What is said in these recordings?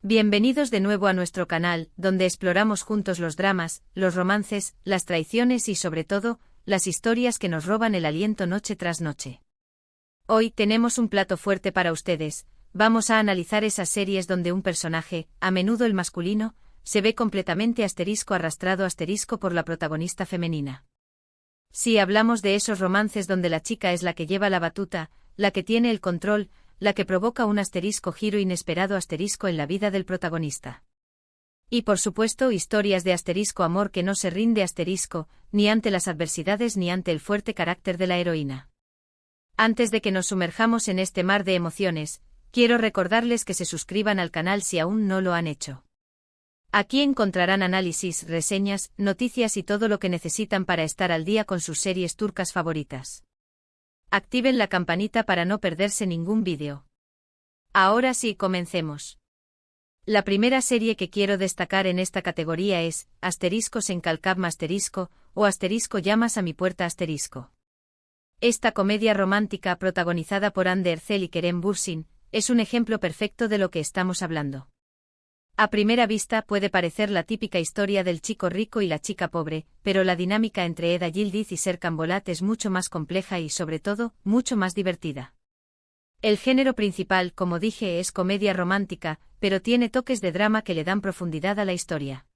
Bienvenidos de nuevo a nuestro canal, donde exploramos juntos los dramas, los romances, las traiciones y sobre todo, las historias que nos roban el aliento noche tras noche. Hoy tenemos un plato fuerte para ustedes. Vamos a analizar esas series donde un personaje, a menudo el masculino, se ve completamente arrastrado por la protagonista femenina. Si hablamos de esos romances donde la chica es la que lleva la batuta, la que tiene el control, la que provoca un giro inesperado en la vida del protagonista. Y por supuesto historias de amor que no se rinde ni ante las adversidades ni ante el fuerte carácter de la heroína. Antes de que nos sumerjamos en este mar de emociones, quiero recordarles que se suscriban al canal si aún no lo han hecho. Aquí encontrarán análisis, reseñas, noticias y todo lo que necesitan para estar al día con sus series turcas favoritas. Activen la campanita para no perderse ningún vídeo. Ahora sí, comencemos. La primera serie que quiero destacar en esta categoría es *Sencalcab o llamas a mi puerta*. Esta comedia romántica protagonizada por Hande Erçel y Kerem Bürsin es un ejemplo perfecto de lo que estamos hablando. A primera vista puede parecer la típica historia del chico rico y la chica pobre, pero la dinámica entre Eda Yildiz y Serkan Bolat es mucho más compleja y, sobre todo, mucho más divertida. El género principal, como dije, es comedia romántica, pero tiene toques de drama que le dan profundidad a la historia.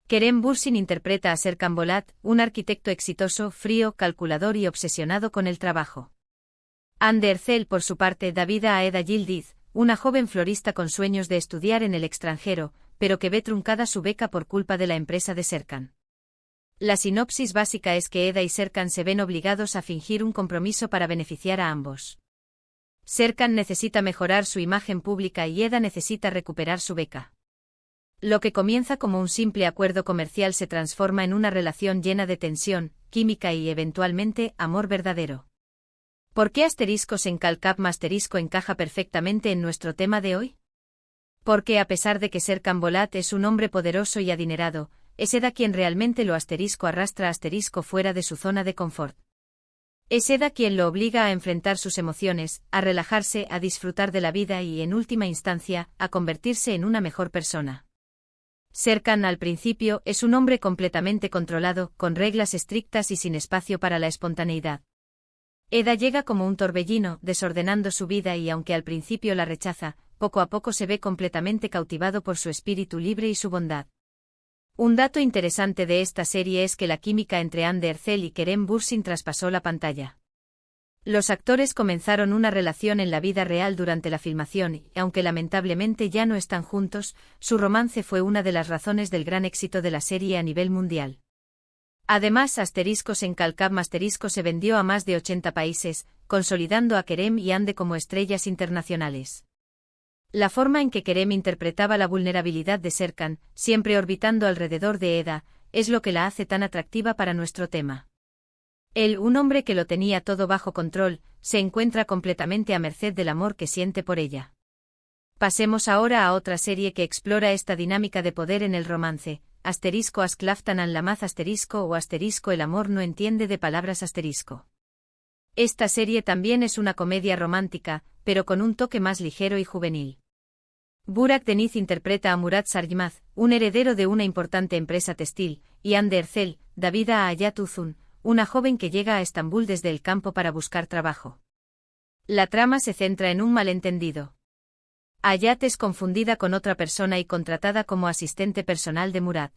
Kerem Bürsin interpreta a Serkan Bolat, un arquitecto exitoso, frío, calculador y obsesionado con el trabajo. Hande Erçel, por su parte, da vida a Eda Yildiz, una joven florista con sueños de estudiar en el extranjero, pero que ve truncada su beca por culpa de la empresa de Serkan. La sinopsis básica es que Eda y Serkan se ven obligados a fingir un compromiso para beneficiar a ambos. Serkan necesita mejorar su imagen pública y Eda necesita recuperar su beca. Lo que comienza como un simple acuerdo comercial se transforma en una relación llena de tensión, química y, eventualmente, amor verdadero. ¿Por qué *Sencalcab encaja perfectamente en nuestro tema de hoy? Porque a pesar de que Serkan Bolat es un hombre poderoso y adinerado, es Eda quien realmente lo arrastra fuera de su zona de confort. Es Eda quien lo obliga a enfrentar sus emociones, a relajarse, a disfrutar de la vida y, en última instancia, a convertirse en una mejor persona. Serkan, al principio, es un hombre completamente controlado, con reglas estrictas y sin espacio para la espontaneidad. Eda llega como un torbellino, desordenando su vida y aunque al principio la rechaza, poco a poco se ve completamente cautivado por su espíritu libre y su bondad. Un dato interesante de esta serie es que la química entre Hande Erçel y Kerem Bürsin traspasó la pantalla. Los actores comenzaron una relación en la vida real durante la filmación y, aunque lamentablemente ya no están juntos, su romance fue una de las razones del gran éxito de la serie a nivel mundial. Además, *Sencalcab se vendió a más de 80 países, consolidando a Kerem y Hande como estrellas internacionales. La forma en que Kerem interpretaba la vulnerabilidad de Serkan, siempre orbitando alrededor de Eda, es lo que la hace tan atractiva para nuestro tema. Él, un hombre que lo tenía todo bajo control, se encuentra completamente a merced del amor que siente por ella. Pasemos ahora a otra serie que explora esta dinámica de poder en el romance. *Asklaftan anlamaz o el amor no entiende de palabras *. Esta serie también es una comedia romántica, pero con un toque más ligero y juvenil. Burak Deniz interpreta a Murat Sargmaz, un heredero de una importante empresa textil, y Hande Erçel da vida a Hayat Uzun, una joven que llega a Estambul desde el campo para buscar trabajo. La trama se centra en un malentendido. Hayat es confundida con otra persona y contratada como asistente personal de Murat.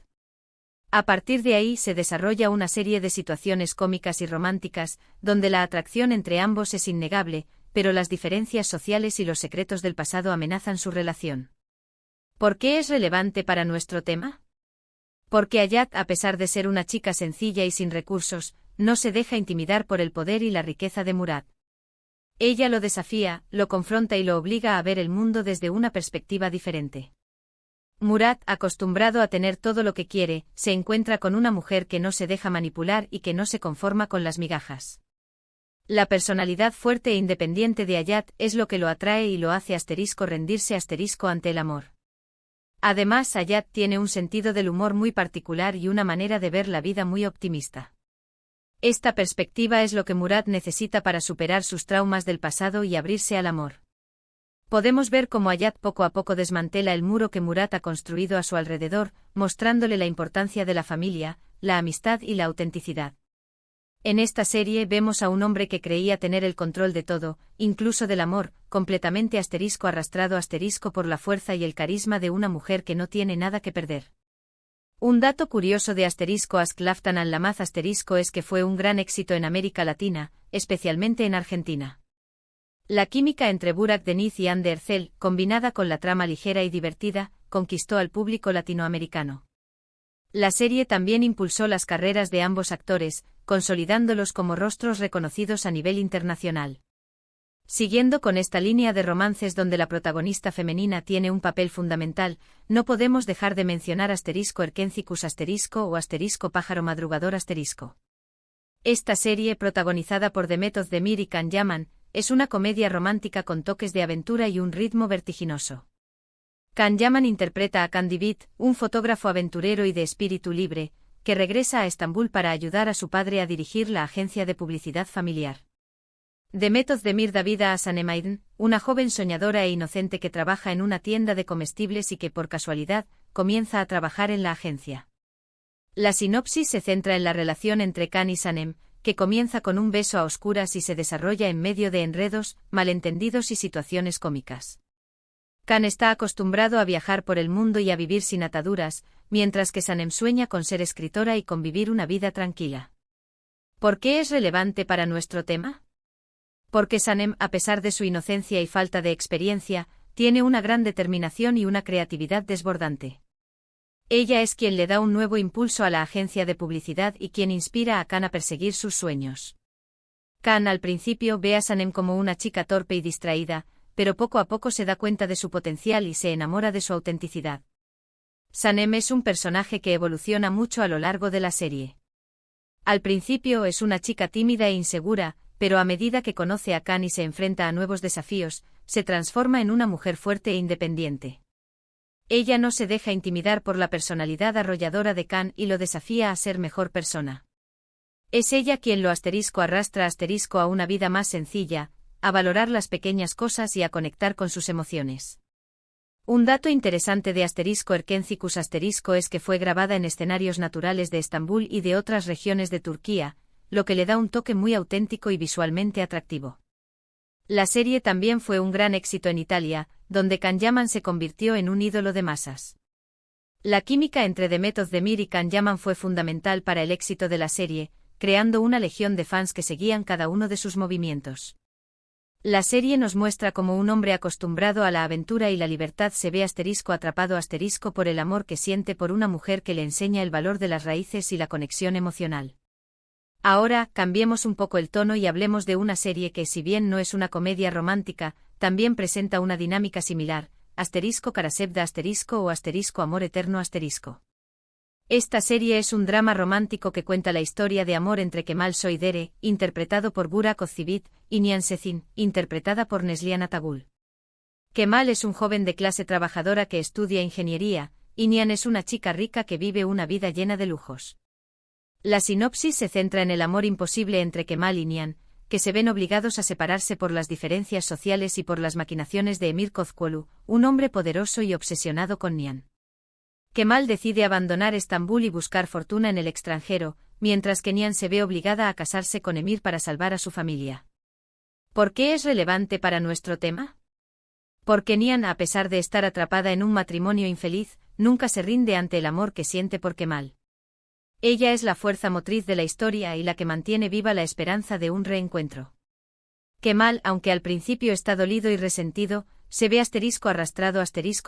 A partir de ahí se desarrolla una serie de situaciones cómicas y románticas, donde la atracción entre ambos es innegable, pero las diferencias sociales y los secretos del pasado amenazan su relación. ¿Por qué es relevante para nuestro tema? Porque Hayat, a pesar de ser una chica sencilla y sin recursos, no se deja intimidar por el poder y la riqueza de Murat. Ella lo desafía, lo confronta y lo obliga a ver el mundo desde una perspectiva diferente. Murat, acostumbrado a tener todo lo que quiere, se encuentra con una mujer que no se deja manipular y que no se conforma con las migajas. La personalidad fuerte e independiente de Hayat es lo que lo atrae y lo hace rendirse ante el amor. Además, Hayat tiene un sentido del humor muy particular y una manera de ver la vida muy optimista. Esta perspectiva es lo que Murat necesita para superar sus traumas del pasado y abrirse al amor. Podemos ver cómo Hayat poco a poco desmantela el muro que Murat ha construido a su alrededor, mostrándole la importancia de la familia, la amistad y la autenticidad. En esta serie vemos a un hombre que creía tener el control de todo, incluso del amor, completamente arrastrado por la fuerza y el carisma de una mujer que no tiene nada que perder. Un dato curioso de Ask Laftan al Lamaz es que fue un gran éxito en América Latina, especialmente en Argentina. La química entre Burak Deniz y Hande Erçel, combinada con la trama ligera y divertida, conquistó al público latinoamericano. La serie también impulsó las carreras de ambos actores, consolidándolos como rostros reconocidos a nivel internacional. Siguiendo con esta línea de romances donde la protagonista femenina tiene un papel fundamental, no podemos dejar de mencionar Erkencicus o pájaro madrugador ***. Esta serie, protagonizada por Demet Özdemir y Can Yaman, es una comedia romántica con toques de aventura y un ritmo vertiginoso. Can Yaman interpreta a Can Divit, un fotógrafo aventurero y de espíritu libre, que regresa a Estambul para ayudar a su padre a dirigir la agencia de publicidad familiar. Demet Özdemir da vida a Sanem Aydın, una joven soñadora e inocente que trabaja en una tienda de comestibles y que por casualidad, comienza a trabajar en la agencia. La sinopsis se centra en la relación entre Can y Sanem, que comienza con un beso a oscuras y se desarrolla en medio de enredos, malentendidos y situaciones cómicas. Can está acostumbrado a viajar por el mundo y a vivir sin ataduras, mientras que Sanem sueña con ser escritora y con vivir una vida tranquila. ¿Por qué es relevante para nuestro tema? Porque Sanem, a pesar de su inocencia y falta de experiencia, tiene una gran determinación y una creatividad desbordante. Ella es quien le da un nuevo impulso a la agencia de publicidad y quien inspira a Can a perseguir sus sueños. Can al principio ve a Sanem como una chica torpe y distraída, pero poco a poco se da cuenta de su potencial y se enamora de su autenticidad. Sanem es un personaje que evoluciona mucho a lo largo de la serie. Al principio es una chica tímida e insegura, pero a medida que conoce a Can y se enfrenta a nuevos desafíos, se transforma en una mujer fuerte e independiente. Ella no se deja intimidar por la personalidad arrolladora de Can y lo desafía a ser mejor persona. Es ella quien lo arrastra a una vida más sencilla, a valorar las pequeñas cosas y a conectar con sus emociones. Un dato interesante de Erkencicus es que fue grabada en escenarios naturales de Estambul y de otras regiones de Turquía, lo que le da un toque muy auténtico y visualmente atractivo. La serie también fue un gran éxito en Italia, donde Can Yaman se convirtió en un ídolo de masas. La química entre Demet Özdemir y Can Yaman fue fundamental para el éxito de la serie, creando una legión de fans que seguían cada uno de sus movimientos. La serie nos muestra cómo un hombre acostumbrado a la aventura y la libertad se ve atrapado por el amor que siente por una mujer que le enseña el valor de las raíces y la conexión emocional. Ahora, cambiemos un poco el tono y hablemos de una serie que, si bien no es una comedia romántica, también presenta una dinámica similar, ***Karasevda** o ***Amor Eterno***. Esta serie es un drama romántico que cuenta la historia de amor entre Kemal Soydere, interpretado por Burak Özçivit, y Nihan Sezin, interpretada por Neslihan Atagul. Kemal es un joven de clase trabajadora que estudia ingeniería, y Nihan es una chica rica que vive una vida llena de lujos. La sinopsis se centra en el amor imposible entre Kemal y Nihan, que se ven obligados a separarse por las diferencias sociales y por las maquinaciones de Emir Kozcuoglu, un hombre poderoso y obsesionado con Nihan. Kemal decide abandonar Estambul y buscar fortuna en el extranjero, mientras que Nihan se ve obligada a casarse con Emir para salvar a su familia. ¿Por qué es relevante para nuestro tema? Porque Nihan, a pesar de estar atrapada en un matrimonio infeliz, nunca se rinde ante el amor que siente por Kemal. Ella es la fuerza motriz de la historia y la que mantiene viva la esperanza de un reencuentro. Kemal, aunque al principio está dolido y resentido, se ve arrastrado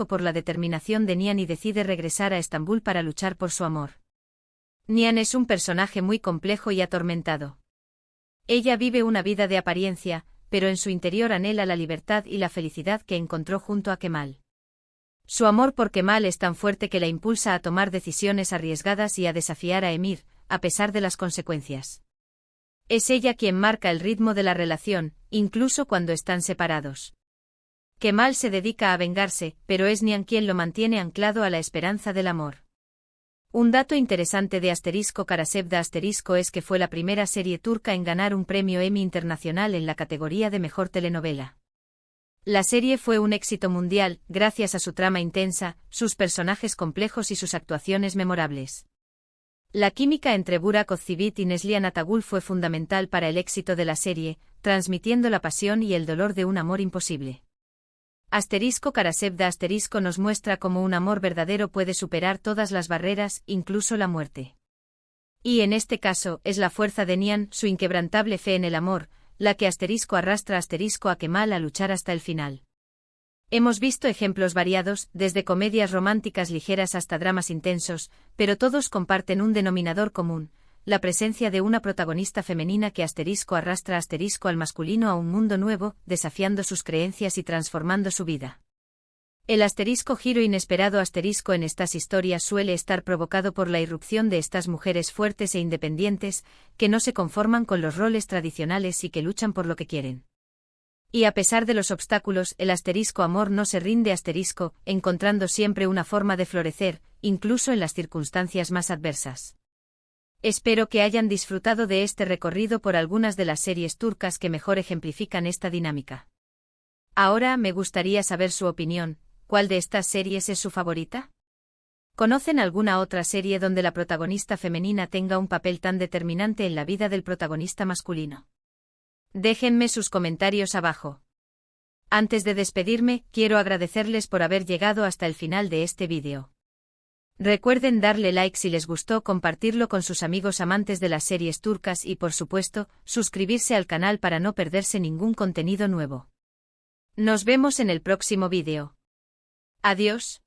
por la determinación de Nihan y decide regresar a Estambul para luchar por su amor. Nihan es un personaje muy complejo y atormentado. Ella vive una vida de apariencia, pero en su interior anhela la libertad y la felicidad que encontró junto a Kemal. Su amor por Kemal es tan fuerte que la impulsa a tomar decisiones arriesgadas y a desafiar a Emir, a pesar de las consecuencias. Es ella quien marca el ritmo de la relación, incluso cuando están separados. Kemal se dedica a vengarse, pero es Nihan quien lo mantiene anclado a la esperanza del amor. Un dato interesante de Karasevda* es que fue la primera serie turca en ganar un premio Emmy internacional en la categoría de mejor telenovela. La serie fue un éxito mundial, gracias a su trama intensa, sus personajes complejos y sus actuaciones memorables. La química entre Burak Özçivit y Neslihan Atagül fue fundamental para el éxito de la serie, transmitiendo la pasión y el dolor de un amor imposible. Karasevda nos muestra cómo un amor verdadero puede superar todas las barreras, incluso la muerte. Y en este caso, es la fuerza de Nihan, su inquebrantable fe en el amor, la que arrastra a Kemal a luchar hasta el final. Hemos visto ejemplos variados, desde comedias románticas ligeras hasta dramas intensos, pero todos comparten un denominador común, la presencia de una protagonista femenina que arrastra al masculino a un mundo nuevo, desafiando sus creencias y transformando su vida. El giro inesperado en estas historias suele estar provocado por la irrupción de estas mujeres fuertes e independientes, que no se conforman con los roles tradicionales y que luchan por lo que quieren. Y a pesar de los obstáculos, el amor no se rinde encontrando siempre una forma de florecer, incluso en las circunstancias más adversas. Espero que hayan disfrutado de este recorrido por algunas de las series turcas que mejor ejemplifican esta dinámica. Ahora me gustaría saber su opinión. ¿Cuál de estas series es su favorita? ¿Conocen alguna otra serie donde la protagonista femenina tenga un papel tan determinante en la vida del protagonista masculino? Déjenme sus comentarios abajo. Antes de despedirme, quiero agradecerles por haber llegado hasta el final de este vídeo. Recuerden darle like si les gustó, compartirlo con sus amigos amantes de las series turcas y, por supuesto, suscribirse al canal para no perderse ningún contenido nuevo. Nos vemos en el próximo vídeo. Adiós.